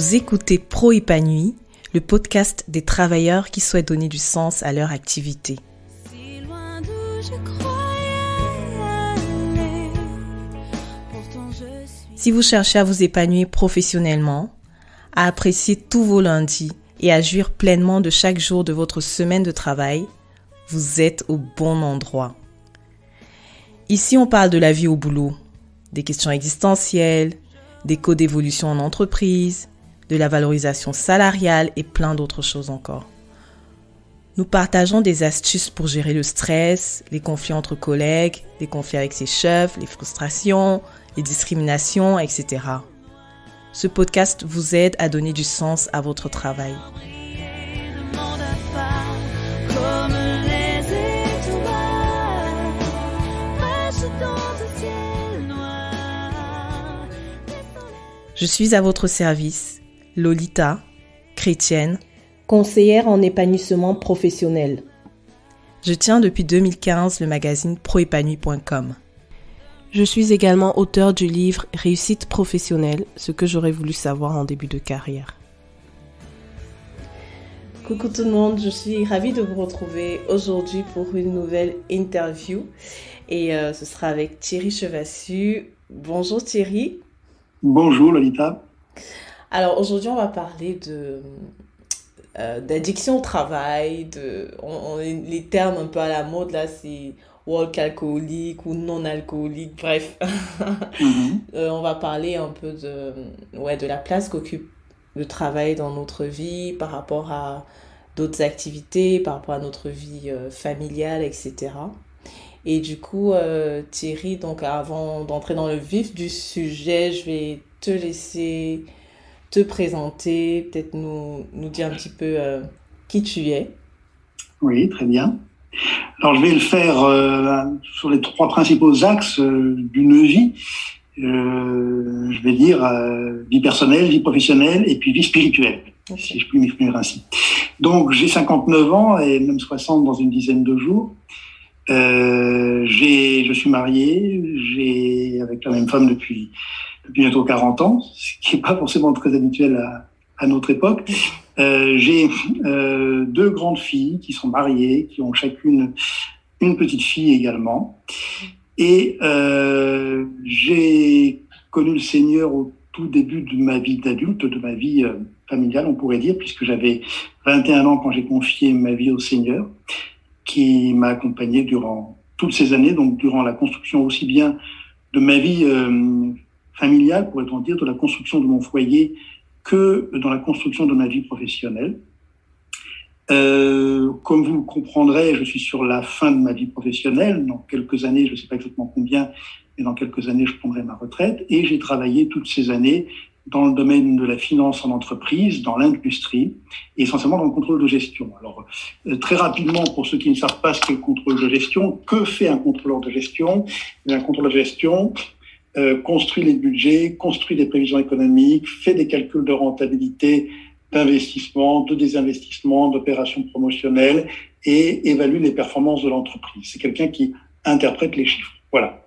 Vous écoutez Pro Épanoui, le podcast des travailleurs qui souhaitent donner du sens à leur activité. Si loin d'où je croyais aller, pourtant je suis... Si vous cherchez à vous épanouir professionnellement, à apprécier tous vos lundis et à jouir pleinement de chaque jour de votre semaine de travail, vous êtes au bon endroit. Ici, on parle de la vie au boulot, des questions existentielles, des codes d'évolution en entreprise, de la valorisation salariale et plein d'autres choses encore. Nous partageons des astuces pour gérer le stress, les conflits entre collègues, les conflits avec ses chefs, les frustrations, les discriminations, etc. Ce podcast vous aide à donner du sens à votre travail. Je suis à votre service, Lolita, chrétienne, conseillère en épanouissement professionnel. Je tiens depuis 2015 le magazine proépanouie.com. Je suis également auteure du livre Réussite professionnelle, ce que j'aurais voulu savoir en début de carrière. Coucou tout le monde, je suis ravie de vous retrouver aujourd'hui pour une nouvelle interview et ce sera avec Thierry Chevassus. Bonjour Thierry. Bonjour Lolita. Alors aujourd'hui on va parler d'addiction au travail, les termes un peu à la mode là c'est work alcoolique ou non alcoolique, bref. On va parler un peu de la place qu'occupe le travail dans notre vie par rapport à d'autres activités, par rapport à notre vie familiale, etc. Et du coup, Thierry, donc avant d'entrer dans le vif du sujet, je vais te laisser te présenter, peut-être nous dire un petit peu qui tu es. Oui, très bien. Alors, je vais le faire sur les trois principaux axes d'une vie. Je vais dire vie personnelle, vie professionnelle et puis vie spirituelle, si je puis m'exprimer ainsi. Donc, j'ai 59 ans et même 60 dans une dizaine de jours. Je suis marié, avec la même femme depuis bientôt 40 ans, ce qui n'est pas forcément très habituel à notre époque. J'ai deux grandes filles qui sont mariées, qui ont chacune une petite fille également. Et j'ai connu le Seigneur au tout début de ma vie d'adulte, de ma vie familiale, on pourrait dire, puisque j'avais 21 ans quand j'ai confié ma vie au Seigneur, qui m'a accompagné durant toutes ces années, donc durant la construction aussi bien de ma vie familiale, pourrait-on dire, de la construction de mon foyer, que dans la construction de ma vie professionnelle. Comme vous le comprendrez, je suis sur la fin de ma vie professionnelle. Dans quelques années, je ne sais pas exactement combien, mais dans quelques années, je prendrai ma retraite. Et j'ai travaillé toutes ces années dans le domaine de la finance en entreprise, dans l'industrie, et essentiellement dans le contrôle de gestion. Alors, très rapidement, pour ceux qui ne savent pas ce qu'est le contrôle de gestion, que fait un contrôleur de gestion ? Un contrôleur de gestion construit les budgets, construit des prévisions économiques, fait des calculs de rentabilité, d'investissement, de désinvestissement, d'opérations promotionnelles et évalue les performances de l'entreprise. C'est quelqu'un qui interprète les chiffres. Voilà.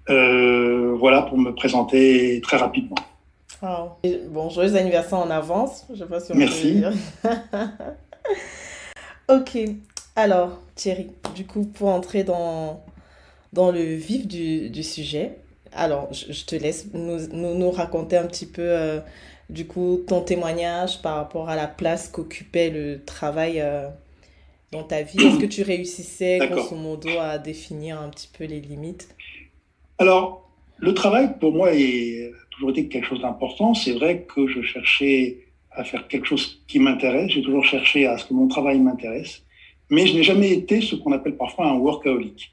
Voilà pour me présenter très rapidement. Oh. Bon, joyeux anniversaire en avance. Je sais pas si on Merci. peut le dire. Ok. Alors, Thierry, du coup, pour entrer dans le vif du sujet, alors, je te laisse nous raconter un petit peu, du coup, ton témoignage par rapport à la place qu'occupait le travail dans ta vie. Est-ce que tu réussissais, grosso modo, à définir un petit peu les limites ? Alors, le travail, pour moi, a toujours été quelque chose d'important. C'est vrai que je cherchais à faire quelque chose qui m'intéresse. J'ai toujours cherché à ce que mon travail m'intéresse. Mais je n'ai jamais été ce qu'on appelle parfois un workaholic.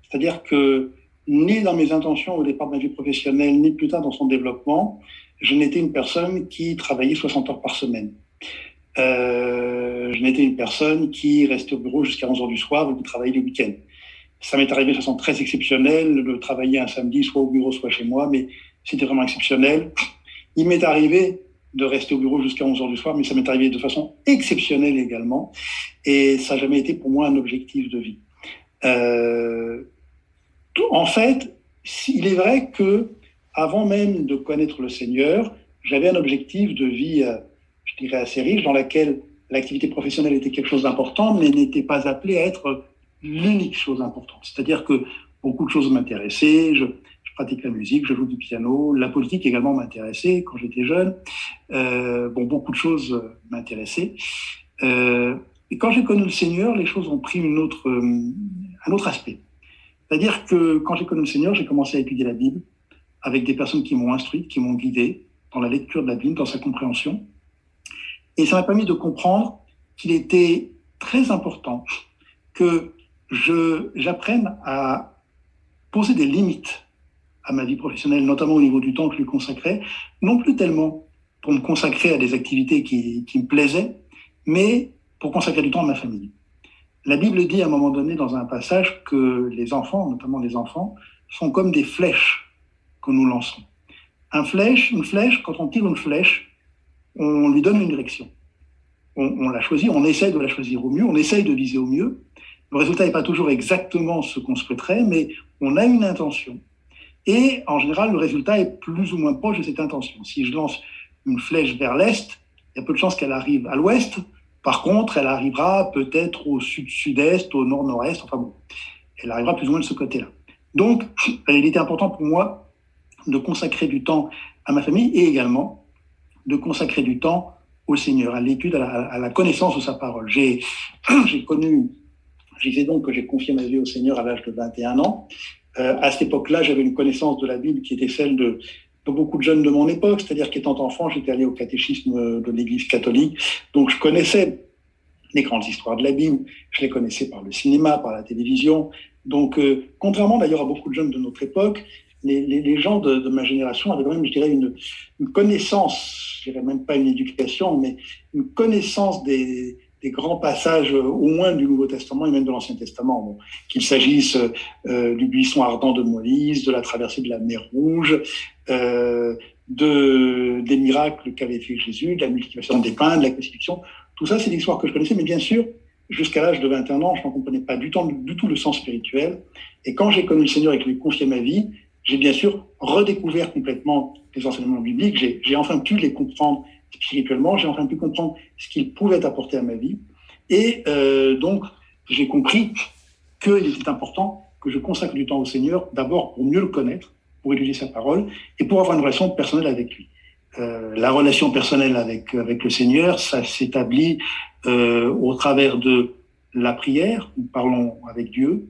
C'est-à-dire que, ni dans mes intentions au départ de ma vie professionnelle, ni plus tard dans son développement, je n'étais une personne qui travaillait 60 heures par semaine. Je n'étais une personne qui restait au bureau jusqu'à 11 heures du soir ou qui travaillait le week-end. Ça m'est arrivé de façon très exceptionnelle de travailler un samedi, soit au bureau, soit chez moi, mais c'était vraiment exceptionnel. Il m'est arrivé de rester au bureau jusqu'à 11 heures du soir, mais ça m'est arrivé de façon exceptionnelle également. Et ça n'a jamais été pour moi un objectif de vie. En fait, il est vrai que, avant même de connaître le Seigneur, j'avais un objectif de vie, je dirais, assez riche, dans laquelle l'activité professionnelle était quelque chose d'important, mais n'était pas appelée à être l'unique chose importante. C'est-à-dire que beaucoup de choses m'intéressaient, je pratique la musique, je joue du piano, la politique également m'intéressait quand j'étais jeune. Beaucoup de choses m'intéressaient. Et quand j'ai connu le Seigneur, les choses ont pris un autre aspect. C'est-à-dire que quand j'ai connu le Seigneur, j'ai commencé à étudier la Bible avec des personnes qui m'ont instruit, qui m'ont guidé dans la lecture de la Bible, dans sa compréhension. Et ça m'a permis de comprendre qu'il était très important que j'apprenne à poser des limites à ma vie professionnelle, notamment au niveau du temps que je lui consacrais, non plus tellement pour me consacrer à des activités qui me plaisaient, mais pour consacrer du temps à ma famille. La Bible dit à un moment donné dans un passage que les enfants, notamment les enfants, sont comme des flèches que nous lançons. Une flèche, quand on tire une flèche, on lui donne une direction. On la choisit, on essaye de la choisir au mieux, on essaye de viser au mieux. Le résultat n'est pas toujours exactement ce qu'on souhaiterait, mais on a une intention. Et en général, le résultat est plus ou moins proche de cette intention. Si je lance une flèche vers l'est, il y a peu de chances qu'elle arrive à l'ouest. Par contre, elle arrivera peut-être au sud-sud-est, au nord-nord-est, enfin bon, elle arrivera plus ou moins de ce côté-là. Donc, il était important pour moi de consacrer du temps à ma famille et également de consacrer du temps au Seigneur, à l'étude, à la connaissance de sa parole. Je disais donc que j'ai confié ma vie au Seigneur à l'âge de 21 ans. À cette époque-là, j'avais une connaissance de la Bible qui était celle de beaucoup de jeunes de mon époque, c'est-à-dire qu'étant enfant, j'étais allé au catéchisme de l'Église catholique, donc je connaissais les grandes histoires de la Bible, je les connaissais par le cinéma, par la télévision. Donc, contrairement d'ailleurs à beaucoup de jeunes de notre époque, les gens de ma génération avaient quand même, je dirais, une connaissance, je dirais même pas une éducation, mais une connaissance des grands passages, au moins du Nouveau Testament et même de l'Ancien Testament. Bon, qu'il s'agisse du buisson ardent de Moïse, de la traversée de la mer Rouge, des miracles qu'avait fait Jésus, de la multiplication des pains, de la crucifixion. Tout ça, c'est l'histoire que je connaissais, mais bien sûr, jusqu'à l'âge de 21 ans, je n'en comprenais pas du tout le sens spirituel. Et quand j'ai connu le Seigneur et que je lui ai confié ma vie, j'ai bien sûr redécouvert complètement les enseignements bibliques. J'ai enfin pu les comprendre spirituellement, j'ai enfin pu comprendre ce qu'ils pouvaient apporter à ma vie. Et donc, j'ai compris qu'il était important que je consacre du temps au Seigneur, d'abord pour mieux le connaître, pour étudier sa parole, et pour avoir une relation personnelle avec lui. La relation personnelle avec le Seigneur, ça s'établit au travers de la prière, nous parlons avec Dieu,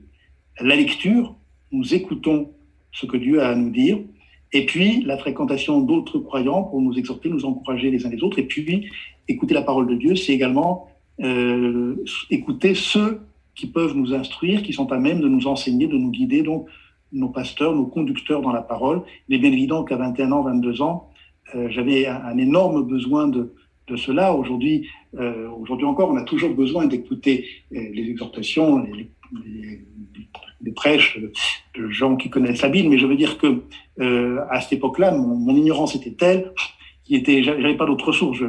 la lecture, nous écoutons ce que Dieu a à nous dire, et puis la fréquentation d'autres croyants pour nous exhorter, nous encourager les uns les autres, et puis écouter la parole de Dieu, c'est également écouter ceux qui peuvent nous instruire, qui sont à même de nous enseigner, de nous guider, donc nos pasteurs, nos conducteurs dans la parole. Il est bien évident qu'à 21 ans, 22 ans, j'avais un énorme besoin de cela. Aujourd'hui encore, on a toujours besoin d'écouter les exhortations, les prêches de gens qui connaissent la Bible, mais je veux dire que à cette époque-là, mon ignorance était telle j'avais pas d'autre source. Je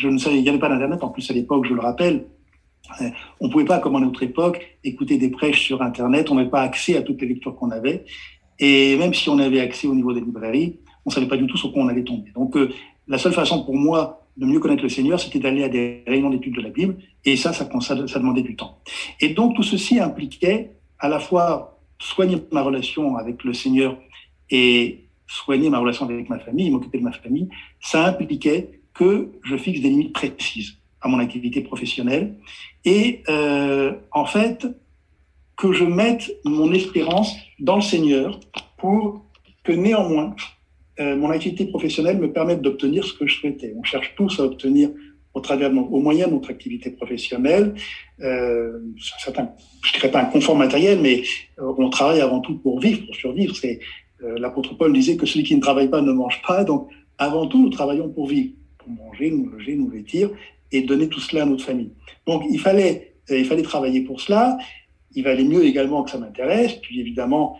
ne savais, il n'y avait pas d'internet. En plus à l'époque, je le rappelle, on pouvait pas, comme à notre époque, écouter des prêches sur internet. On n'avait pas accès à toutes les lectures qu'on avait, et même si on avait accès au niveau des librairies, on savait pas du tout sur quoi on allait tomber. Donc la seule façon pour moi de mieux connaître le Seigneur, c'était d'aller à des réunions d'études de la Bible, et ça demandait du temps. Et donc tout ceci impliquait à la fois soigner ma relation avec le Seigneur et soigner ma relation avec ma famille, m'occuper de ma famille. Ça impliquait que je fixe des limites précises à mon activité professionnelle et en fait que je mette mon espérance dans le Seigneur pour que néanmoins mon activité professionnelle me permette d'obtenir ce que je souhaitais. On cherche tous à obtenir au moyen de notre activité professionnelle, je dirais pas un confort matériel, mais on travaille avant tout pour vivre, pour survivre. L'apôtre Paul disait que celui qui ne travaille pas ne mange pas, donc avant tout nous travaillons pour vivre, pour manger, nous loger, nous vêtir et donner tout cela à notre famille. Donc il fallait travailler pour cela. Il valait mieux également que ça m'intéresse. Puis évidemment,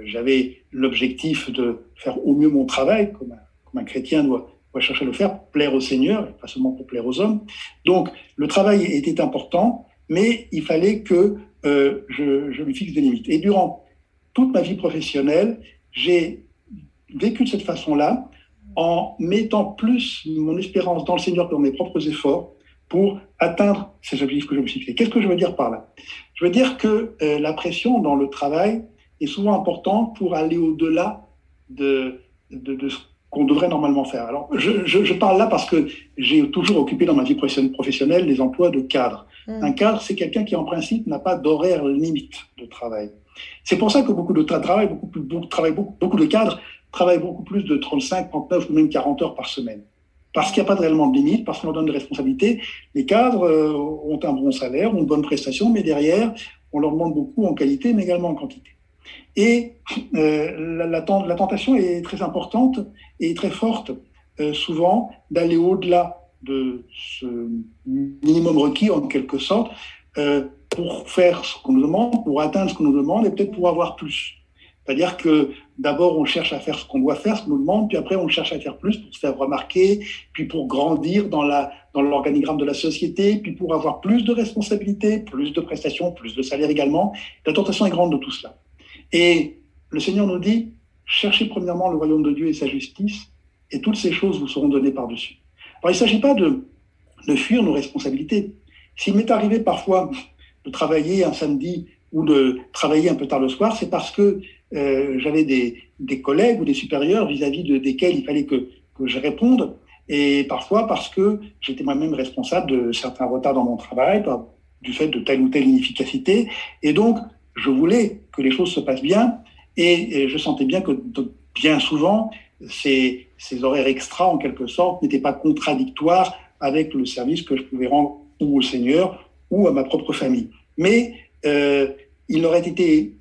j'avais l'objectif de faire au mieux mon travail, comme un chrétien doit chercher à le faire, pour plaire au Seigneur, et pas seulement pour plaire aux hommes. Donc le travail était important, mais il fallait que je lui fixe des limites. Et durant toute ma vie professionnelle, j'ai vécu de cette façon-là, en mettant plus mon espérance dans le Seigneur que dans mes propres efforts pour atteindre ces objectifs que je me suis fixés. Qu'est-ce que je veux dire par là? Je veux dire que la pression dans le travail est souvent importante pour aller au-delà de ce qu'on devrait normalement faire. Alors, je parle là parce que j'ai toujours occupé dans ma vie professionnelle des emplois de cadre. Un cadre, c'est quelqu'un qui, en principe, n'a pas d'horaire limite de travail. C'est pour ça que beaucoup de cadres travaillent beaucoup plus de 35, 39 ou même 40 heures par semaine. Parce qu'il n'y a pas réellement de limite, parce qu'on leur donne des responsabilités. Les cadres ont un bon salaire, ont une bonne prestation, mais derrière, on leur demande beaucoup en qualité, mais également en quantité. Et la tentation est très importante et très forte, souvent, d'aller au-delà de ce minimum requis, en quelque sorte, pour faire ce qu'on nous demande, pour atteindre ce qu'on nous demande et peut-être pour avoir plus. C'est-à-dire que d'abord, on cherche à faire ce qu'on doit faire, ce qu'on nous demande, puis après, on cherche à faire plus pour se faire remarquer, puis pour grandir dans l'organigramme de la société, puis pour avoir plus de responsabilités, plus de prestations, plus de salaire également. La tentation est grande de tout cela. Et le Seigneur nous dit, cherchez premièrement le royaume de Dieu et sa justice, et toutes ces choses vous seront données par-dessus. Alors, il ne s'agit pas de fuir nos responsabilités. S'il m'est arrivé parfois de travailler un samedi ou de travailler un peu tard le soir, c'est parce que j'avais des collègues ou des supérieurs vis-à-vis desquels il fallait que je réponde, et parfois parce que j'étais moi-même responsable de certains retards dans mon travail, du fait de telle ou telle inefficacité, et donc je voulais que les choses se passent bien, et je sentais bien que bien souvent, ces horaires extra, en quelque sorte, n'étaient pas contradictoires avec le service que je pouvais rendre ou au Seigneur ou à ma propre famille. Mais il aurait été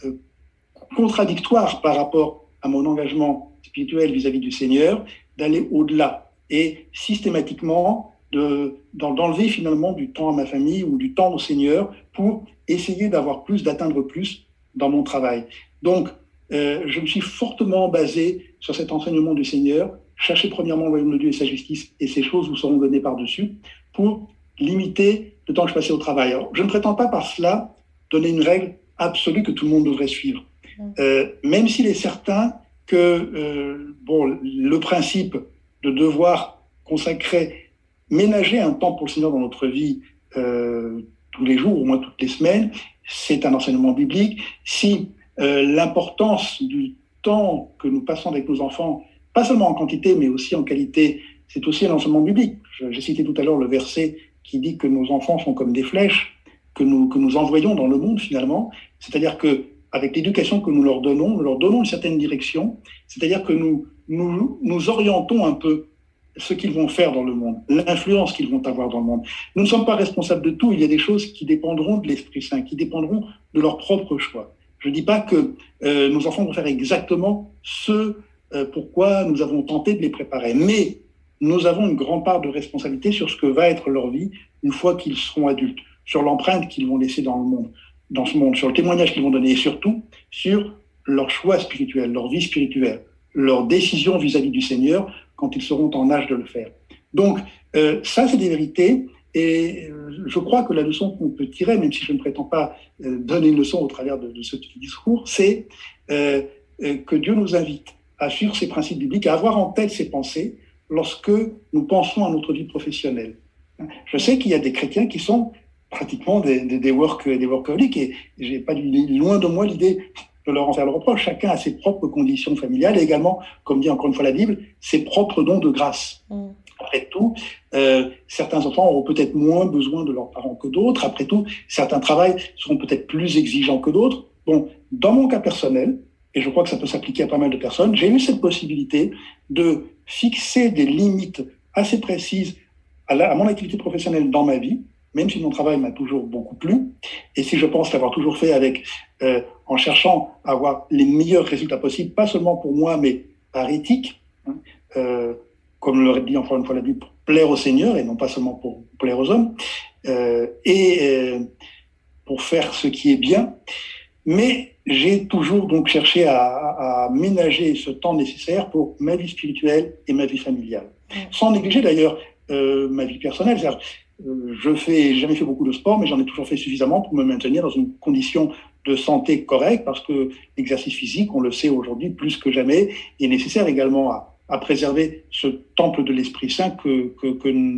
contradictoire par rapport à mon engagement spirituel vis-à-vis du Seigneur d'aller au-delà et systématiquement d'enlever finalement du temps à ma famille ou du temps au Seigneur pour essayer d'avoir plus, d'atteindre plus dans mon travail. Donc, je me suis fortement basé sur cet enseignement du Seigneur, chercher premièrement le royaume de Dieu et sa justice, et ces choses vous seront données par-dessus, pour limiter le temps que je passais au travail. Alors, je ne prétends pas par cela donner une règle absolue que tout le monde devrait suivre. Même s'il est certain que le principe de devoir consacrer, ménager un temps pour le Seigneur dans notre vie tous les jours, au moins toutes les semaines, c'est un enseignement biblique. Si l'importance du temps que nous passons avec nos enfants, pas seulement en quantité, mais aussi en qualité, c'est aussi un enseignement biblique. J'ai cité tout à l'heure le verset qui dit que nos enfants sont comme des flèches que nous envoyons dans le monde finalement. C'est-à-dire qu'avec l'éducation que nous leur donnons une certaine direction. C'est-à-dire que nous orientons un peu ce qu'ils vont faire dans le monde, l'influence qu'ils vont avoir dans le monde. Nous ne sommes pas responsables de tout. Il y a des choses qui dépendront de l'Esprit Saint, qui dépendront de leur propre choix. Je ne dis pas que nos enfants vont faire exactement ce pourquoi nous avons tenté de les préparer, mais nous avons une grande part de responsabilité sur ce que va être leur vie une fois qu'ils seront adultes, sur l'empreinte qu'ils vont laisser dans ce monde, sur le témoignage qu'ils vont donner, et surtout sur leur choix spirituel, leur vie spirituelle, leur décision vis-à-vis du Seigneur quand ils seront en âge de le faire. Donc, ça, c'est des vérités, et je crois que la leçon qu'on peut tirer, même si je ne prétends pas donner une leçon au travers de ce petit discours, c'est que Dieu nous invite à suivre ces principes bibliques, à avoir en tête ces pensées lorsque nous pensons à notre vie professionnelle. Je sais qu'il y a des chrétiens qui sont pratiquement des workaholics, et j'ai pas loin de moi l'idée de leur en faire le reproche. Chacun a ses propres conditions familiales et également, comme dit encore une fois la Bible, ses propres dons de grâce. Après tout, certains enfants auront peut-être moins besoin de leurs parents que d'autres. Après tout, certains travails seront peut-être plus exigeants que d'autres. Bon, dans mon cas personnel, et je crois que ça peut s'appliquer à pas mal de personnes, j'ai eu cette possibilité de fixer des limites assez précises à mon activité professionnelle dans ma vie, même si mon travail m'a toujours beaucoup plu, et si je pense l'avoir toujours fait en cherchant à avoir les meilleurs résultats possibles, pas seulement pour moi, mais par éthique, comme le dit encore une fois la Bible, pour plaire au Seigneur, et non pas seulement pour plaire aux hommes, pour faire ce qui est bien. Mais j'ai toujours donc cherché à ménager ce temps nécessaire pour ma vie spirituelle et ma vie familiale. Sans négliger d'ailleurs ma vie personnelle. J'ai jamais fait beaucoup de sport, mais j'en ai toujours fait suffisamment pour me maintenir dans une condition de santé correcte, parce que l'exercice physique, on le sait aujourd'hui plus que jamais, est nécessaire également à préserver ce temple de l'Esprit Saint que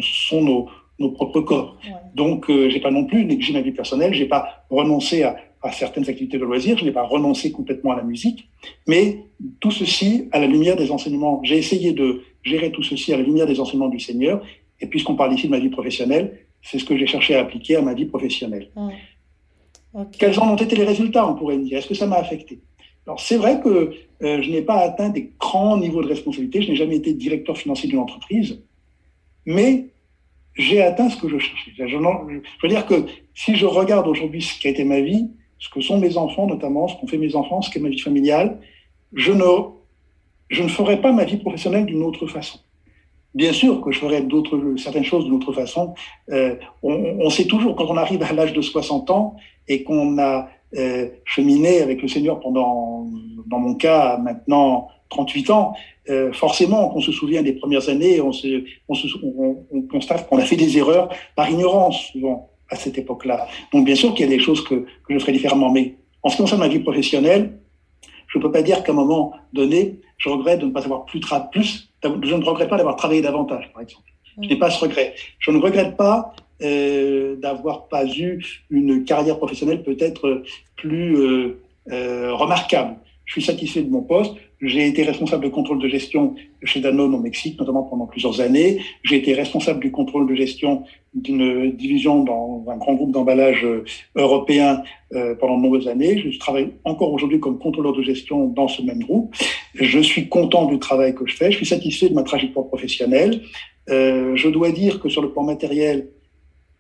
sont nos propres corps. Ouais. Donc, je n'ai pas non plus négligé ma vie personnelle, je n'ai pas renoncé à certaines activités de loisirs, je n'ai pas renoncé complètement à la musique, mais tout ceci à la lumière des enseignements. J'ai essayé de gérer tout ceci à la lumière des enseignements du Seigneur, et puisqu'on parle ici de ma vie professionnelle, c'est ce que j'ai cherché à appliquer à ma vie professionnelle. Okay. Quels en ont été les résultats, on pourrait me dire? Est-ce que ça m'a affecté? Alors, c'est vrai que je n'ai pas atteint des grands niveaux de responsabilité, je n'ai jamais été directeur financier d'une entreprise, mais j'ai atteint ce que je cherchais. Je veux dire que si je regarde aujourd'hui ce qui a été ma vie, ce que sont mes enfants notamment, ce qu'ont fait mes enfants, ce qu'est ma vie familiale, je ne ferai pas ma vie professionnelle d'une autre façon. Bien sûr que je ferai certaines choses d'une autre façon. On sait toujours, quand on arrive à l'âge de 60 ans et qu'on a cheminé avec le Seigneur pendant, dans mon cas, maintenant 38 ans, forcément, on se souvient des premières années, on constate qu'on a fait des erreurs par ignorance, souvent, à cette époque-là. Donc, bien sûr qu'il y a des choses que je ferai différemment. Mais en ce qui concerne ma vie professionnelle, je ne peux pas dire qu'à un moment donné, je regrette de ne pas avoir je ne regrette pas d'avoir travaillé davantage, par exemple. Je n'ai pas ce regret. Je ne regrette pas d'avoir pas eu une carrière professionnelle peut-être plus remarquable. Je suis satisfait de mon poste. J'ai été responsable de contrôle de gestion chez Danone au Mexique, notamment pendant plusieurs années. J'ai été responsable du contrôle de gestion d'une division dans un grand groupe d'emballage européen pendant de nombreuses années. Je travaille encore aujourd'hui comme contrôleur de gestion dans ce même groupe. Je suis content du travail que je fais. Je suis satisfait de ma trajectoire professionnelle. Je dois dire que sur le plan matériel,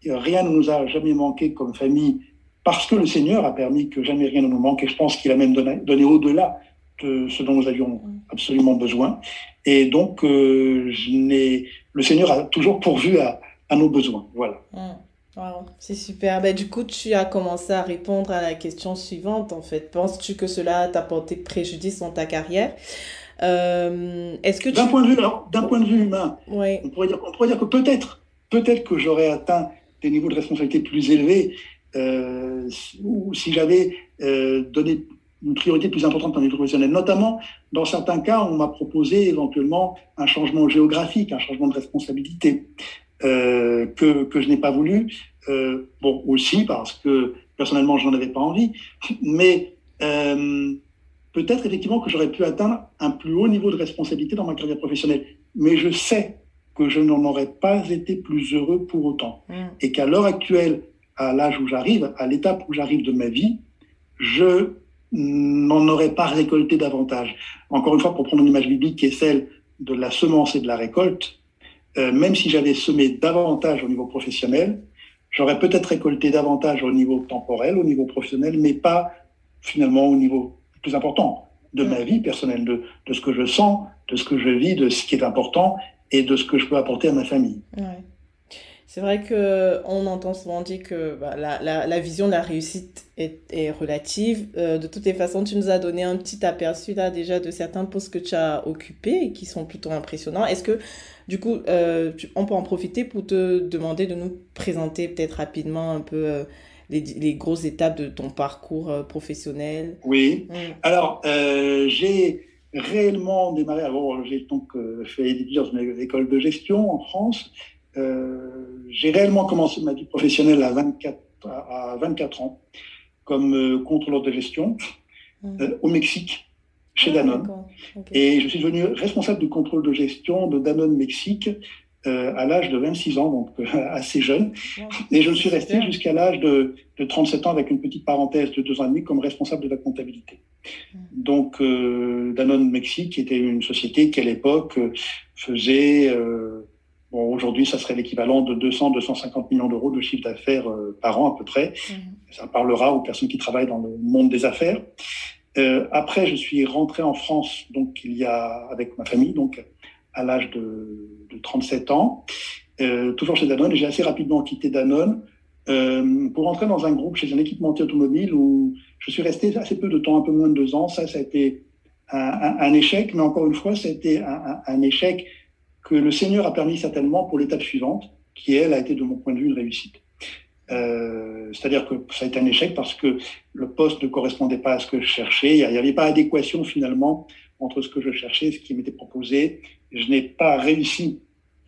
rien ne nous a jamais manqué comme famille parce que le Seigneur a permis que jamais rien ne nous manque. Et je pense qu'il a même donné au-delà de ce dont nous avions absolument besoin. Et donc, le Seigneur a toujours pourvu à nos besoins. Voilà. Wow, c'est super. Du coup, tu as commencé à répondre à la question suivante, en fait. Penses-tu que cela t'a porté préjudice dans ta carrière? Est-ce que d'un point de vue humain, ouais. on pourrait dire que peut-être que j'aurais atteint des niveaux de responsabilité plus élevés ou si j'avais donné une priorité plus importante dans les professionnels. Notamment, dans certains cas, on m'a proposé éventuellement un changement géographique, un changement de responsabilité que je n'ai pas voulu. Bon, aussi parce que personnellement, je n'en avais pas envie. Mais peut-être effectivement que j'aurais pu atteindre un plus haut niveau de responsabilité dans ma carrière professionnelle. Mais je sais que je n'en aurais pas été plus heureux pour autant. Et qu'à l'heure actuelle, à l'âge où j'arrive, à l'étape où j'arrive de ma vie, je n'en aurais pas récolté davantage. Encore une fois, pour prendre une image biblique qui est celle de la semence et de la récolte, même si j'avais semé davantage au niveau professionnel, j'aurais peut-être récolté davantage au niveau temporel, au niveau professionnel, mais pas finalement au niveau plus important de ma vie personnelle, de ce que je sens, de ce que je vis, de ce qui est important et de ce que je peux apporter à ma famille. Ouais. C'est vrai qu'on entend souvent dire que la vision de la réussite est relative. De toutes les façons, tu nous as donné un petit aperçu là déjà de certains postes que tu as occupés et qui sont plutôt impressionnants. Est-ce que du coup, on peut en profiter pour te demander de nous présenter peut-être rapidement un peu les grosses étapes de ton parcours professionnel? Oui. Alors, j'ai réellement démarré. Alors, j'ai donc fait plusieurs écoles de gestion en France. J'ai réellement commencé ma vie professionnelle à 24 ans comme contrôleur de gestion au Mexique, chez Danone. Okay. Et je suis devenu responsable du contrôle de gestion de Danone Mexique à l'âge de 26 ans, donc assez jeune. Et je suis resté jusqu'à l'âge de 37 ans avec une petite parenthèse de 2 ans et demi comme responsable de la comptabilité. Donc Danone Mexique était une société qui à l'époque faisait... Bon, aujourd'hui, ça serait l'équivalent de 200-250 millions d'euros de chiffre d'affaires par an à peu près. Ça parlera aux personnes qui travaillent dans le monde des affaires. Après, je suis rentré en France, donc avec ma famille, donc à l'âge de 37 ans, toujours chez Danone. Et j'ai assez rapidement quitté Danone pour rentrer dans un groupe chez un équipementier automobile où je suis resté assez peu de temps, un peu moins de 2 ans. Ça a été un échec, mais encore une fois, ça a été un échec que le Seigneur a permis certainement pour l'étape suivante, qui, elle, a été de mon point de vue une réussite. C'est-à-dire que ça a été un échec parce que le poste ne correspondait pas à ce que je cherchais. Il n'y avait pas adéquation finalement entre ce que je cherchais et ce qui m'était proposé. Je n'ai pas réussi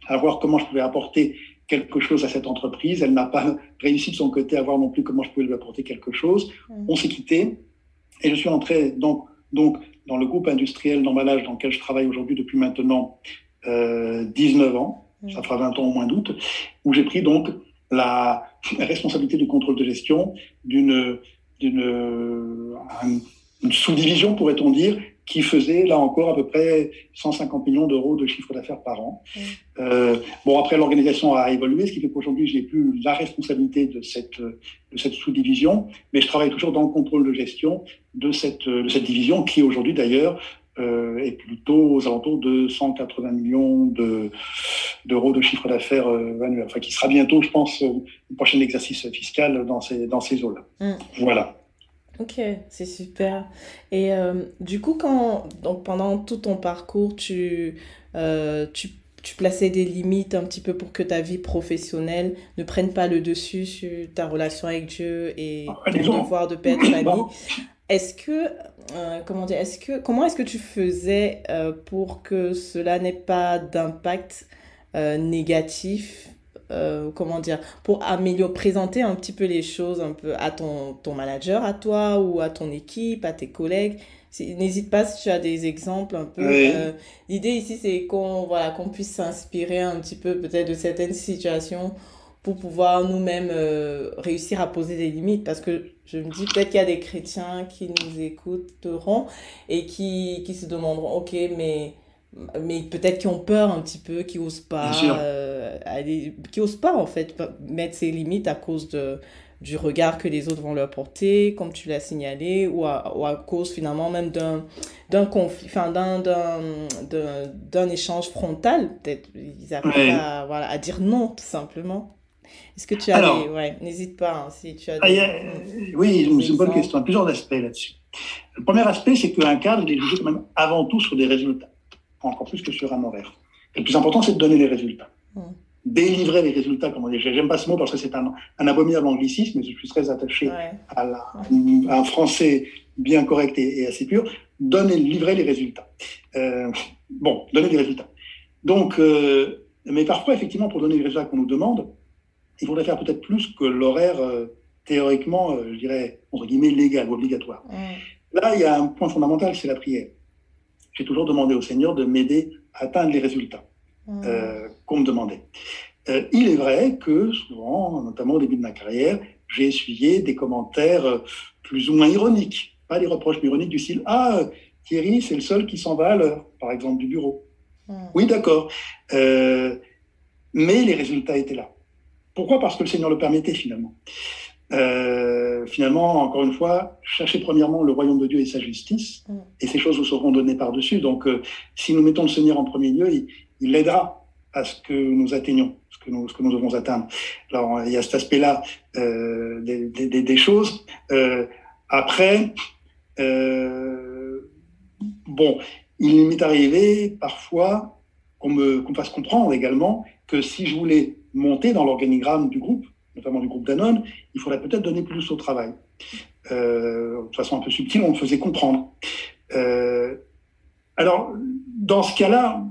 à voir comment je pouvais apporter quelque chose à cette entreprise. Elle n'a pas réussi de son côté à voir non plus comment je pouvais lui apporter quelque chose. On s'est quittés et je suis entré donc dans le groupe industriel d'emballage dans lequel je travaille aujourd'hui depuis maintenant 19 ans. Ça fera 20 ans au mois d'août, où j'ai pris donc la responsabilité du contrôle de gestion d'une sous-division, pourrait-on dire, qui faisait, là encore, à peu près 150 millions d'euros de chiffre d'affaires par an. Bon, après, l'organisation a évolué, ce qui fait qu'aujourd'hui, je n'ai plus la responsabilité de cette sous-division, mais je travaille toujours dans le contrôle de gestion de cette division, qui aujourd'hui, d'ailleurs, est plutôt aux alentours de 180 millions d'euros de chiffre d'affaires annuel. Enfin, qui sera bientôt, je pense, le prochain exercice fiscal dans ces eaux-là. Voilà. Ok, c'est super. Et du coup, donc pendant tout ton parcours, tu plaçais des limites un petit peu pour que ta vie professionnelle ne prenne pas le dessus sur ta relation avec Dieu et ton devoir de père de famille. Comment est-ce que tu faisais pour que cela n'ait pas d'impact négatif, pour présenter un petit peu les choses un peu à ton manager, à toi ou à ton équipe, à tes collègues. N'hésite pas si tu as des exemples un peu. Oui. L'idée ici, c'est qu'on puisse s'inspirer un petit peu peut-être de certaines situations pour pouvoir nous-mêmes réussir à poser des limites. Parce que je me dis peut-être qu'il y a des chrétiens qui nous écouteront et qui se demanderont, ok, mais peut-être qui ont peur un petit peu, qui osent pas en fait mettre ses limites à cause du regard que les autres vont leur porter, comme tu l'as signalé, ou à cause finalement même d'un conflit, enfin d'un échange frontal. Peut-être ils arrivent à dire non, tout simplement. Est-ce que tu as n'hésite pas si tu as oui, c'est une bonne question. Il y a plusieurs aspects là-dessus. Le premier aspect, c'est qu'un cadre, il est jugé quand même avant tout sur des résultats, encore plus que sur un horaire. Et le plus important, c'est de donner les résultats. Délivrer les résultats, comme on dit. J'aime pas ce mot parce que c'est un abominable anglicisme, mais je suis très attaché à un français bien correct et assez pur. Livrer les résultats. Donner des résultats. Donc, mais parfois, effectivement, pour donner les résultats qu'on nous demande, il faudrait faire peut-être plus que l'horaire théoriquement, je dirais, entre guillemets, légal ou obligatoire. Là, il y a un point fondamental, c'est la prière. J'ai toujours demandé au Seigneur de m'aider à atteindre les résultats qu'on me demandait. Il est vrai que souvent, notamment au début de ma carrière, j'ai essuyé des commentaires plus ou moins ironiques, pas des reproches mais ironiques du style « Ah, Thierry, c'est le seul qui s'en va à l'heure, par exemple, du bureau. » Oui, d'accord. Mais les résultats étaient là. Pourquoi ? Parce que le Seigneur le permettait finalement. Finalement, encore une fois, cherchez premièrement le royaume de Dieu et sa justice, et ces choses vous seront données par-dessus. Donc, si nous mettons le Seigneur en premier lieu, il l'aidera à ce que nous atteignions, ce que nous devons atteindre. Alors, il y a cet aspect-là des choses. Après, il m'est arrivé parfois qu'on me fasse comprendre également que si je voulais monter dans l'organigramme du groupe, notamment du groupe Danone, il faudrait peut-être donner plus au travail. De façon un peu subtile, on me faisait comprendre. Alors, dans ce cas-là,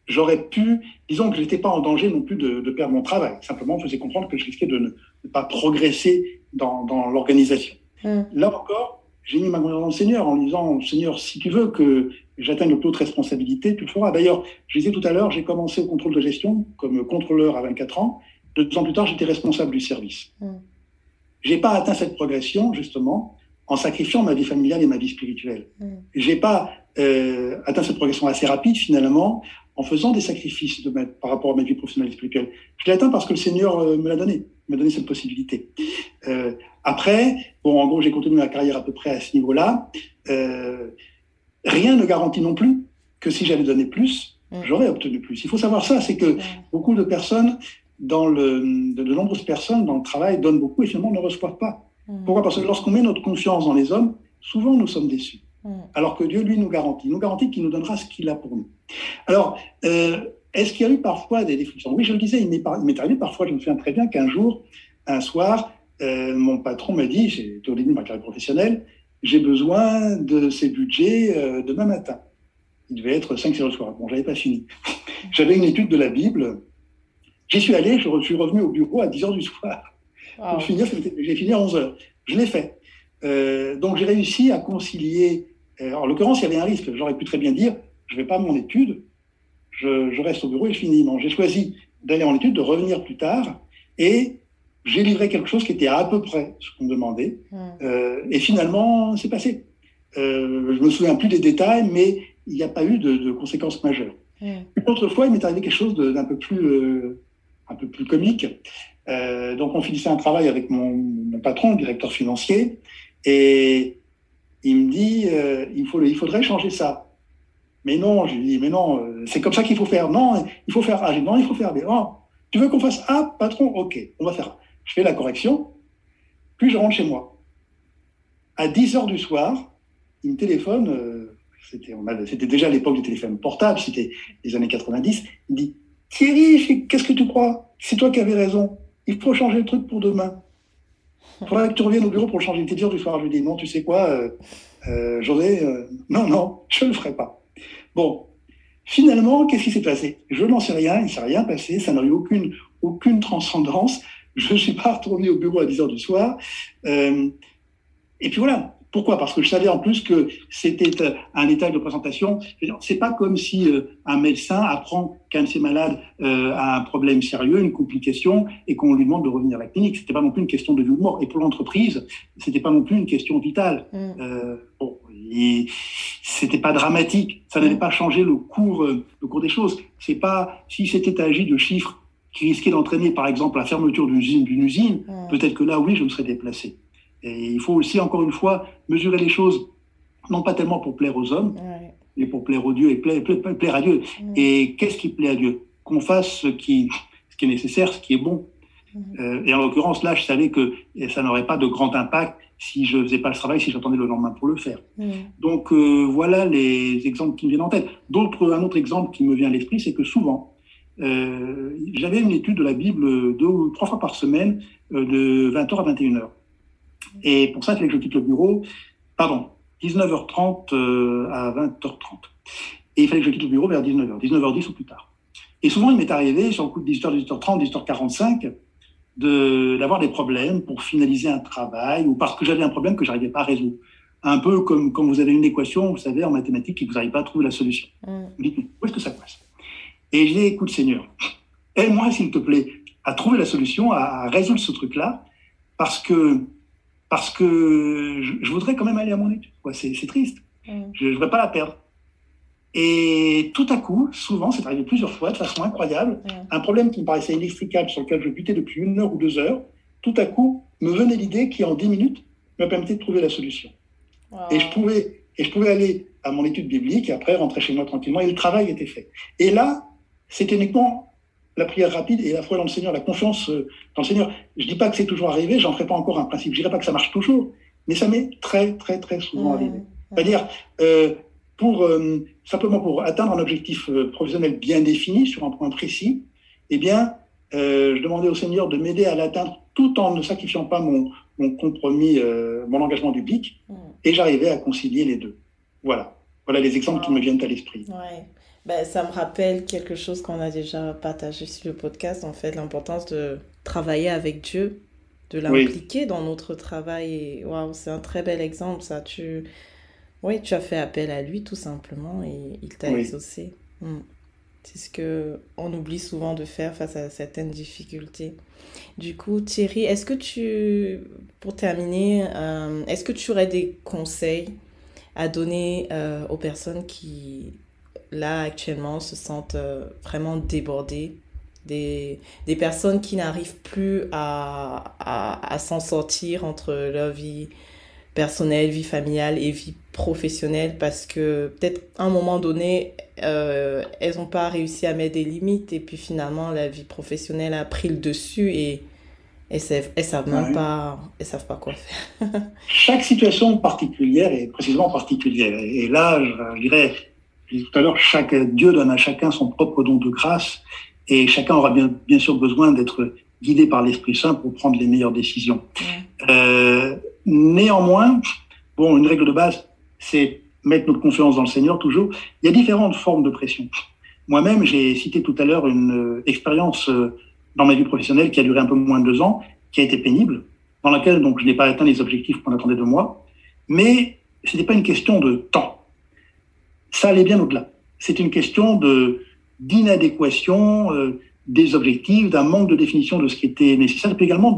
j'aurais pu, disons que je n'étais pas en danger non plus de perdre mon travail. Simplement, on me faisait comprendre que je risquais de ne pas progresser dans l'organisation. Là encore, j'ai mis ma confiance dans le Seigneur en lui disant « Seigneur, si tu veux que j'atteigne le plus haute responsabilité, tu le feras. » D'ailleurs, je disais tout à l'heure, j'ai commencé au contrôle de gestion comme contrôleur à 24 ans. 2 ans plus tard, j'étais responsable du service. Je n'ai pas atteint cette progression, justement, en sacrifiant ma vie familiale et ma vie spirituelle. Je n'ai pas atteint cette progression assez rapide, finalement, en faisant des sacrifices par rapport à ma vie professionnelle et spirituelle. Je l'ai atteint parce que le Seigneur me l'a donné. Il m'a donné cette possibilité. Après, en gros, j'ai continué ma carrière à peu près à ce niveau-là. Rien ne garantit non plus que si j'avais donné plus, j'aurais obtenu plus. Il faut savoir ça, c'est que beaucoup de personnes, de nombreuses personnes dans le travail donnent beaucoup et finalement ne reçoivent pas. Pourquoi ? Parce que lorsqu'on met notre confiance dans les hommes, souvent nous sommes déçus. Alors que Dieu, lui, nous garantit qu'il nous donnera ce qu'il a pour nous. Alors, est-ce qu'il y a eu parfois des frictions ? Oui, je le disais, il m'est arrivé parfois, je me souviens très bien qu'un jour, un soir, mon patron m'a dit, j'étais au début de ma carrière professionnelle, j'ai besoin de ces budgets demain matin. Il devait être 5 heures du soir. Bon, j'avais pas fini. J'avais une étude de la Bible. J'y suis allé, je suis revenu au bureau à 10 heures du soir. Wow. Pour finir, j'ai fini à 11 heures. Je l'ai fait. Donc, j'ai réussi à concilier. En l'occurrence, il y avait un risque. J'aurais pu très bien dire, je ne vais pas à mon étude, je reste au bureau et je finis. Non, j'ai choisi d'aller en étude, de revenir plus tard, et j'ai livré quelque chose qui était à peu près ce qu'on me demandait. Et finalement, c'est passé. Je ne me souviens plus des détails, mais il n'y a pas eu de conséquences majeures. Une autre fois, il m'est arrivé quelque chose d'un peu plus comique. Donc, on finissait un travail avec mon patron, le directeur financier, et il me dit il faudrait changer ça. Mais non, je lui dis, mais non, c'est comme ça qu'il faut faire. Non, il faut faire A. Je dis, non, il faut faire B. Oh, tu veux qu'on fasse A, patron? OK, on va faire A. Je fais la correction, puis je rentre chez moi. À 10 heures du soir, il me téléphone, c'était déjà l'époque du téléphone portable, c'était les années 90, il me dit, Thierry, qu'est-ce que tu crois? C'est toi qui avais raison, il faut changer le truc pour demain. Il faudrait que tu reviennes au bureau pour le changer. Il était 10 heures du soir. Je lui dis, non, tu sais quoi, José, non, je ne le ferai pas. Bon, finalement, qu'est-ce qui s'est passé? Je n'en sais rien, il ne s'est rien passé, ça n'a eu aucune transcendance. Je ne suis pas retourné au bureau à 10 heures du soir. Et puis voilà. Pourquoi? Parce que je savais en plus que c'était un détail de présentation. C'est pas comme si un médecin apprend qu'un de ses malades a un problème sérieux, une complication, et qu'on lui demande de revenir à la clinique. C'était pas non plus une question de vie ou de mort. Et pour l'entreprise, c'était pas non plus une question vitale. C'était pas dramatique. Ça n'allait pas changer le cours des choses. C'est pas, si c'était agi de chiffres qui risquaient d'entraîner, par exemple, la fermeture d'une usine, peut-être que là, oui, je me serais déplacé. Et il faut aussi, encore une fois, mesurer les choses, non pas tellement pour plaire aux hommes, mais pour plaire aux dieux et plaire à Dieu. Et qu'est-ce qui plaît à Dieu? Qu'on fasse ce qui est nécessaire, ce qui est bon. Et en l'occurrence, là, je savais que ça n'aurait pas de grand impact si je ne faisais pas le travail, si j'attendais le lendemain pour le faire. Donc, voilà les exemples qui me viennent en tête. Un autre exemple qui me vient à l'esprit, c'est que souvent, j'avais une étude de la Bible 2 ou 3 fois par semaine, de 20h à 21h. Et pour ça, il fallait que je quitte le bureau, 19h30 à 20h30. Et il fallait que je quitte le bureau vers 19h, 19h10 ou plus tard. Et souvent, il m'est arrivé, sur le coup de 18h, 18h30, 18h45, d'avoir des problèmes pour finaliser un travail, ou parce que j'avais un problème que je n'arrivais pas à résoudre. Un peu comme quand vous avez une équation, vous savez, en mathématiques, et que vous n'arrivez pas à trouver la solution. Vous dites, où est-ce que ça coince? Et je dis, écoute, Seigneur, aide-moi, s'il te plaît, à trouver la solution, à résoudre ce truc-là, parce que je voudrais quand même aller à mon étude. C'est triste. Je ne voudrais pas la perdre. Et tout à coup, souvent, c'est arrivé plusieurs fois, de façon incroyable, un problème qui me paraissait inextricable, sur lequel je butais depuis 1 heure ou 2 heures, tout à coup, me venait l'idée qui, en 10 minutes, me permettait de trouver la solution. Et je pouvais aller à mon étude biblique, et après, rentrer chez moi tranquillement, et le travail était fait. Et là, c'était uniquement la prière rapide et la foi dans le Seigneur, la confiance dans le Seigneur. Je ne dis pas que c'est toujours arrivé, j'en ferai pas encore un principe. Je ne dirais pas que ça marche toujours, mais ça m'est très, très, très souvent arrivé. C'est-à-dire, simplement pour atteindre un objectif professionnel bien défini sur un point précis, eh bien, je demandais au Seigneur de m'aider à l'atteindre tout en ne sacrifiant pas mon compromis, mon engagement biblique, et j'arrivais à concilier les deux. Voilà les exemples qui me viennent à l'esprit. Ça me rappelle quelque chose qu'on a déjà partagé sur le podcast, en fait, l'importance de travailler avec Dieu, de l'impliquer dans notre travail. Et c'est un très bel exemple, ça. Tu as fait appel à lui, tout simplement, et il t'a exaucé. C'est ce qu'on oublie souvent de faire face à certaines difficultés. Du coup, Thierry, pour terminer, est-ce que tu aurais des conseils à donner aux personnes qui, là, actuellement, se sentent vraiment débordées, des personnes qui n'arrivent plus à s'en sortir entre leur vie personnelle, vie familiale et vie professionnelle, parce que peut-être à un moment donné, elles n'ont pas réussi à mettre des limites, et puis finalement, la vie professionnelle a pris le dessus, et elles savent même pas, elles savent pas quoi faire. Chaque situation particulière est précisément particulière. Et là, je dirais, tout à l'heure, Dieu donne à chacun son propre don de grâce, et chacun aura bien sûr besoin d'être guidé par l'Esprit Saint pour prendre les meilleures décisions. Néanmoins, une règle de base, c'est mettre notre confiance dans le Seigneur toujours. Il y a différentes formes de pression. Moi-même, j'ai cité tout à l'heure une expérience dans ma vie professionnelle qui a duré un peu moins de 2 ans, qui a été pénible, dans laquelle donc je n'ai pas atteint les objectifs qu'on attendait de moi, mais ce n'était pas une question de temps. Ça allait bien au-delà. C'est une question d'inadéquation des objectifs, d'un manque de définition de ce qui était nécessaire, et puis également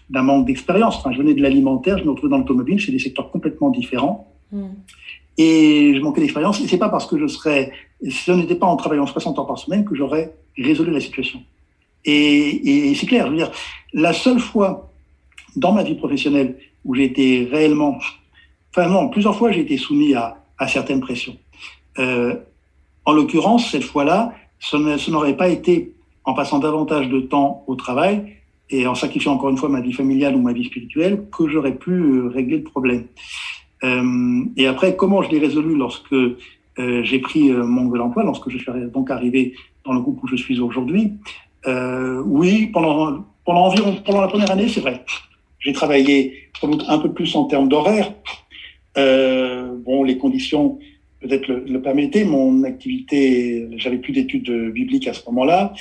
d'un manque d'expérience. Enfin, je venais de l'alimentaire, je me retrouvais dans l'automobile, c'est des secteurs complètement différents. Et je manquais d'expérience. Et c'est pas parce que ce n'était pas en travaillant 60 heures par semaine que j'aurais résolu la situation. Et c'est clair, je veux dire, la seule fois dans ma vie professionnelle où j'ai été réellement, plusieurs fois j'ai été soumis à certaines pressions. En l'occurrence, cette fois-là, ce n'aurait pas été en passant davantage de temps au travail et en sacrifiant encore une fois ma vie familiale ou ma vie spirituelle que j'aurais pu régler le problème. Et après, comment je l'ai résolu lorsque j'ai pris mon nouvel emploi, lorsque je suis donc arrivé dans le groupe où je suis aujourd'hui? Oui, pendant la première année, c'est vrai. J'ai travaillé sans doute un peu plus en termes d'horaire. Les conditions peut-être le permettaient. Mon activité, j'avais plus d'études bibliques à ce moment-là,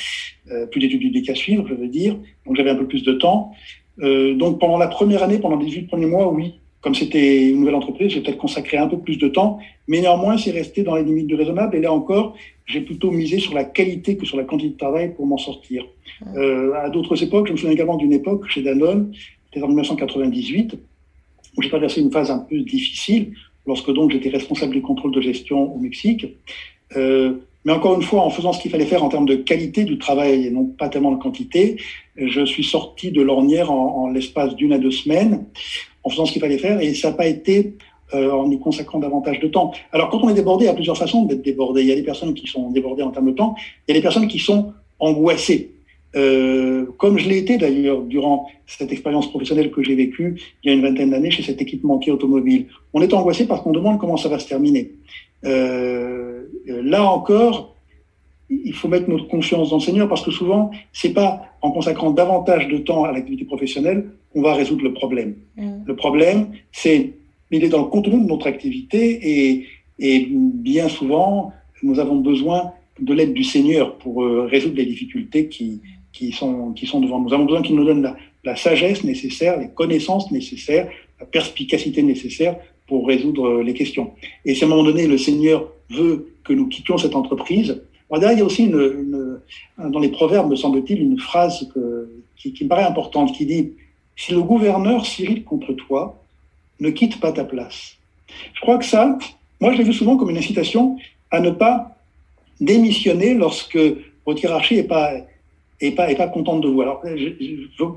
plus d'études bibliques à suivre, je veux dire. Donc j'avais un peu plus de temps. Donc pendant la première année, pendant les 18 premiers mois, oui. Comme c'était une nouvelle entreprise, j'ai peut-être consacré un peu plus de temps, mais néanmoins, c'est resté dans les limites du raisonnable. Et là encore, j'ai plutôt misé sur la qualité que sur la quantité de travail pour m'en sortir. À d'autres époques, je me souviens également d'une époque chez Danone, c'était en 1998, où j'ai traversé une phase un peu difficile, lorsque donc j'étais responsable du contrôle de gestion au Mexique. Mais encore une fois, en faisant ce qu'il fallait faire en termes de qualité du travail et non pas tellement de quantité, je suis sorti de l'ornière en l'espace d'1 à 2 semaines, en faisant ce qu'il fallait faire, et ça n'a pas été en y consacrant davantage de temps. Alors, quand on est débordé, il y a plusieurs façons d'être débordé. Il y a des personnes qui sont débordées en termes de temps, il y a des personnes qui sont angoissées. Comme je l'ai été d'ailleurs durant cette expérience professionnelle que j'ai vécue il y a une vingtaine d'années chez cet équipementier automobile. On est angoissé parce qu'on demande comment ça va se terminer. Là encore, il faut mettre notre confiance dans le Seigneur parce que souvent, c'est pas en consacrant davantage de temps à l'activité professionnelle qu'on va résoudre le problème. Le problème, il est dans le contenu de notre activité et bien souvent, nous avons besoin de l'aide du Seigneur pour résoudre les difficultés qui sont devant nous. Nous avons besoin qu'il nous donne la sagesse nécessaire, les connaissances nécessaires, la perspicacité nécessaire pour résoudre les questions. Et si à un moment donné, le Seigneur veut que nous quittions cette entreprise, il y a aussi dans les proverbes, me semble-t-il, une phrase qui me paraît importante, qui dit « Si le gouverneur s'irrite contre toi, ne quitte pas ta place ». Je crois que ça, moi je l'ai vu souvent comme une incitation à ne pas démissionner lorsque votre hiérarchie n'est pas contente de vous. Alors,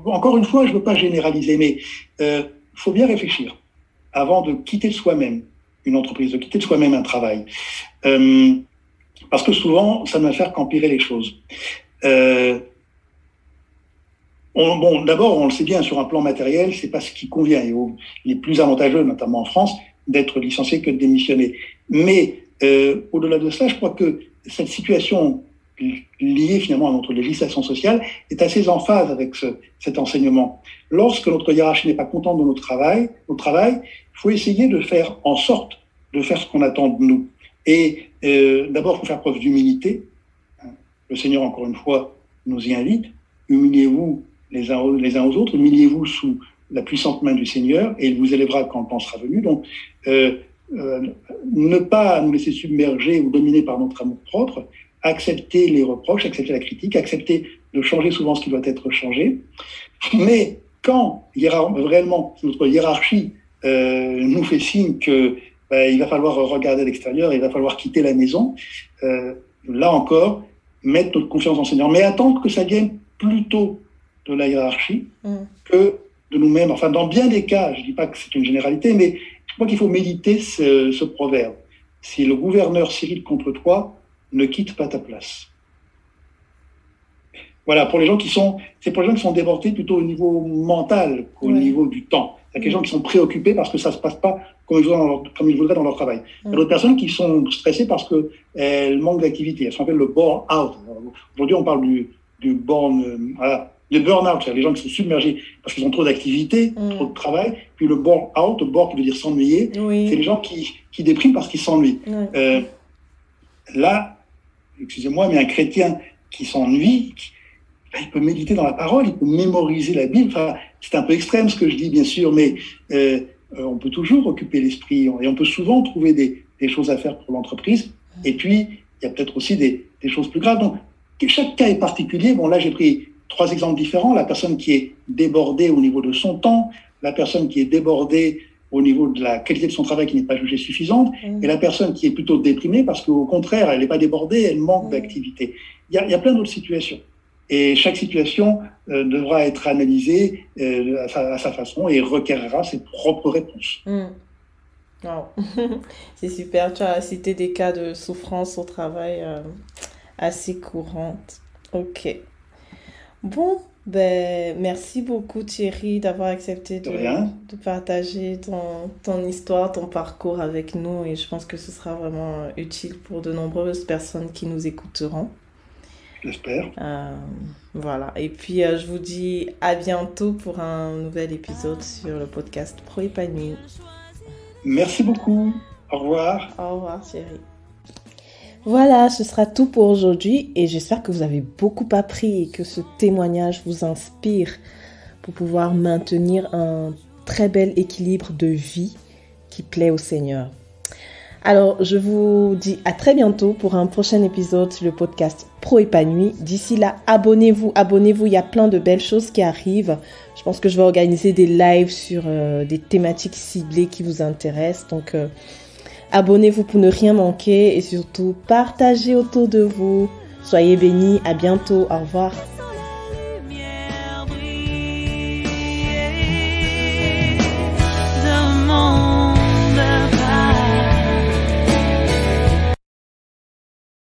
encore une fois, je ne veux pas généraliser, mais il faut bien réfléchir avant de quitter de soi-même une entreprise, de quitter de soi-même un travail. Parce que souvent, ça ne va faire qu'empirer les choses. D'abord, on le sait bien, sur un plan matériel, c'est pas ce qui convient. Il est plus avantageux, notamment en France, d'être licencié que de démissionner. Mais au-delà de cela, je crois que cette situation liée finalement à notre législation sociale est assez en phase avec cet enseignement. Lorsque notre hiérarchie n'est pas contente de notre travail, il faut essayer de faire en sorte de faire ce qu'on attend de nous. Et d'abord, il faut faire preuve d'humilité. Le Seigneur, encore une fois, nous y invite. Humiliez-vous les uns aux autres, humiliez-vous sous la puissante main du Seigneur et il vous élèvera quand le temps sera venu. Donc, ne pas nous laisser submerger ou dominer par notre amour propre, accepter les reproches, accepter la critique, accepter de changer souvent ce qui doit être changé. Mais quand réellement notre hiérarchie nous fait signe que il va falloir regarder à l'extérieur, il va falloir quitter la maison, là encore, mettre notre confiance dans le Seigneur, mais attendre que ça vienne plutôt de la hiérarchie que de nous-mêmes. Enfin, dans bien des cas, je ne dis pas que c'est une généralité, mais je crois qu'il faut méditer ce proverbe. Si le gouverneur s'irrite contre toi, ne quitte pas ta place. Voilà, pour les gens qui sont débordés plutôt au niveau mental qu'au niveau du temps. Il y a des gens qui sont préoccupés parce que ça ne se passe pas comme ils voudraient dans leur travail. Il y a d'autres personnes qui sont stressées parce qu'elles manquent d'activité. Elles s'appelle le burn-out. Aujourd'hui, on parle du burn, le burn-out, c'est-à-dire les gens qui sont submergés parce qu'ils ont trop d'activités, trop de travail. Puis le burn-out, burn qui veut dire s'ennuyer, c'est les gens qui dépriment parce qu'ils s'ennuient. Là, excusez-moi, mais un chrétien qui s'ennuie, il peut méditer dans la parole, il peut mémoriser la Bible. Enfin, c'est un peu extrême ce que je dis, bien sûr, mais on peut toujours occuper l'esprit et on peut souvent trouver des choses à faire pour l'entreprise. Et puis, il y a peut-être aussi des choses plus graves. Donc, chaque cas est particulier. Bon, là, j'ai pris 3 exemples différents. La personne qui est débordée au niveau de son temps, la personne qui est débordée au niveau de la qualité de son travail qui n'est pas jugée suffisante, et la personne qui est plutôt déprimée parce qu'au contraire, elle n'est pas débordée, elle manque d'activité. Il y a plein d'autres situations. Et chaque situation devra être analysée à sa façon et requérera ses propres réponses. Wow. C'est super, tu as cité des cas de souffrance au travail assez courantes. Ok. Bon, merci beaucoup Thierry d'avoir accepté de partager ton histoire, ton parcours avec nous, et je pense que ce sera vraiment utile pour de nombreuses personnes qui nous écouteront. J'espère. Voilà. Et puis, je vous dis à bientôt pour un nouvel épisode sur le podcast Pro Épanoui. Merci beaucoup. Au revoir. Au revoir, Thierry. Voilà, ce sera tout pour aujourd'hui et j'espère que vous avez beaucoup appris et que ce témoignage vous inspire pour pouvoir maintenir un très bel équilibre de vie qui plaît au Seigneur. Alors, je vous dis à très bientôt pour un prochain épisode sur le podcast Pro Épanoui. D'ici là, abonnez-vous. Il y a plein de belles choses qui arrivent. Je pense que je vais organiser des lives sur des thématiques ciblées qui vous intéressent. Donc, abonnez-vous pour ne rien manquer et surtout, partagez autour de vous. Soyez bénis. À bientôt. Au revoir.